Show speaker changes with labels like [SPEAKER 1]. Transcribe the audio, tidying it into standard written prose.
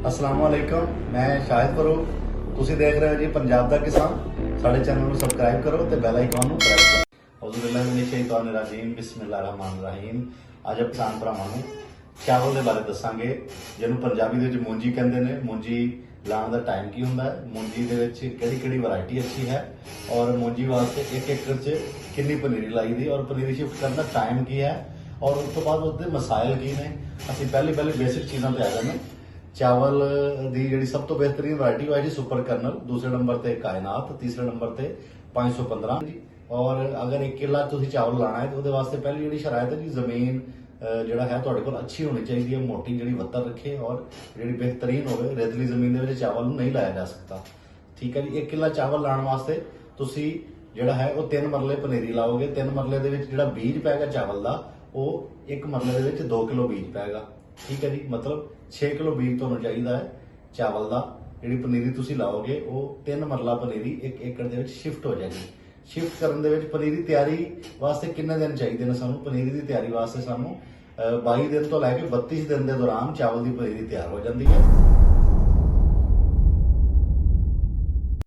[SPEAKER 1] अस्सलाम वालेकुम, मैं शाहिद फरूक। ਤੁਸੀਂ ਦੇਖ ਰਹੇ ਹੋ ਜੀ ਪੰਜਾਬ ਦਾ ਕਿਸਾਨ। ਸਾਡੇ ਚੈਨਲ ਨੂੰ ਸਬਸਕ੍ਰਾਈਬ ਕਰੋ ਤੇ ਬੈਲ ਆਈਕਨ ਨੂੰ ਪ੍ਰੈਸ ਕਰੋ। ਔਜ਼ੂ ਬਿਲਲਾਹਿ ਮਿਨਸ਼ ਸ਼ੈਤਾਨਿਰ ਰਜੀਮ, ਬਿਸਮਿਲ੍ਲਾਹਿਰ ਰਹਿਮਾਨਿਰ ਰਹੀਮ। ਅੱਜ ਆਪਾਂ ਕਿਸਾਨ ਭਰਾਵਾਂ ਨੂੰ ਚਾਵਲ ਦੇ ਬਾਰੇ ਦੱਸਾਂਗੇ, ਜਿਹਨੂੰ ਪੰਜਾਬੀ ਦੇ ਵਿੱਚ ਮੂੰਜੀ ਕਹਿੰਦੇ ਨੇ। ਮੂੰਜੀ ਲਾਉਣ ਦਾ ਟਾਈਮ ਕੀ ਹੁੰਦਾ ਹੈ, ਮੂੰਜੀ ਦੇ ਵਿੱਚ ਕਿਹੜੀ ਵੈਰਾਈਟੀ ਅੱਛੀ ਹੈ, ਔਰ ਮੂੰਜੀ ਵਾਸਤੇ 1 ਏਕੜ 'ਚ ਕਿੰਨੀ ਪਨੀਰੀ ਲਾਈ ਦੀ, ਔਰ ਪਨੀਰੀ ਸ਼ਿਫਟ ਕਰਨ ਦਾ ਟਾਈਮ ਕੀ ਹੈ, ਔਰ ਉਸ ਤੋਂ ਬਾਅਦ ਉਹਦੇ ਮਸਾਇਲ ਕੀ ਨੇ। ਅਸੀਂ ਪਹਿਲੀ ਬੇਸਿਕ ਚੀਜ਼ਾਂ ਤੇ ਆ ਜਾਂਦੇ। ਚਾਵਲ ਦੀ ਜਿਹੜੀ ਸਭ ਤੋਂ ਬਿਹਤਰੀਨ ਵੈਰਾਈਟੀ ਉਹ ਹੈ ਜੀ ਸੁਪਰ ਕਰਨਲ, ਦੂਸਰੇ ਨੰਬਰ ਤੇ ਕਾਇਨਾਤ, ਤੀਸਰੇ ਨੰਬਰ ਤੇ 515 ਜੀ। ਔਰ ਅਗਰ 1 ਕਿੱਲਾ ਤੁਸੀਂ ਚਾਵਲ ਲਾਣਾ ਹੈ ਤਾਂ ਉਹਦੇ ਵਾਸਤੇ ਪਹਿਲੀ ਜਿਹੜੀ ਸ਼ਰਾਇਤ ਹੈ ਜੀ, ਜ਼ਮੀਨ ਜਿਹੜਾ ਹੈ ਤੁਹਾਡੇ ਕੋਲ ਅੱਛੀ ਹੋਣੀ ਚਾਹੀਦੀ ਹੈ, ਮੋਟੀ ਜਿਹੜੀ ਵੱਤਰ ਰੱਖੇ ਔਰ ਜਿਹੜੀ ਬਿਹਤਰੀਨ ਹੋਵੇ। ਰੇਤਲੀ ਜ਼ਮੀਨ ਦੇ ਵਿੱਚ ਚਾਵਲ ਨੂੰ ਨਹੀਂ ਲਾਇਆ ਜਾ ਸਕਦਾ, ਠੀਕ ਹੈ ਜੀ। 1 ਕਿੱਲਾ ਚਾਵਲ ਲਾਉਣ ਵਾਸਤੇ ਤੁਸੀਂ ਜਿਹੜਾ ਹੈ ਉਹ 3 ਮਰਲੇ ਪਨੀਰੀ ਲਾਓਗੇ। 3 ਮਰਲੇ ਦੇ ਵਿੱਚ ਜਿਹੜਾ ਬੀਜ ਪੈਗਾ ਚਾਵਲ ਦਾ, ਉਹ 1 ਮਰਲੇ ਦੇ ਵਿੱਚ 2 ਕਿਲੋ ਬੀਜ ਪੈਗਾ, ਠੀਕ ਹੈ ਜੀ। ਮਤਲਬ 6 ਕਿਲੋ ਬੀਜ ਤੁਹਾਨੂੰ ਚਾਹੀਦਾ ਹੈ ਚਾਵਲ ਦਾ। ਜਿਹੜੀ ਪਨੀਰੀ ਤੁਸੀਂ ਲਾਓਗੇ ਉਹ 3 ਮਰਲਾ ਪਨੀਰੀ 1 ਏਕੜ ਦੇ ਵਿੱਚ ਸ਼ਿਫਟ ਹੋ ਜਾਏਗੀ। ਸ਼ਿਫਟ ਕਰਨ ਦੇ ਵਿੱਚ ਪਨੀਰੀ ਤਿਆਰੀ ਵਾਸਤੇ ਕਿੰਨੇ ਦਿਨ ਚਾਹੀਦੇ ਨੇ ਸਾਨੂੰ? ਪਨੀਰੀ ਦੀ ਤਿਆਰੀ ਵਾਸਤੇ ਸਾਨੂੰ 22 ਦਿਨ ਤੋਂ ਲੈ ਕੇ 32 ਦਿਨ ਦੇ ਦੌਰਾਨ ਚਾਵਲ ਦੀ ਪਨੀਰੀ ਤਿਆਰ ਹੋ ਜਾਂਦੀ ਹੈ।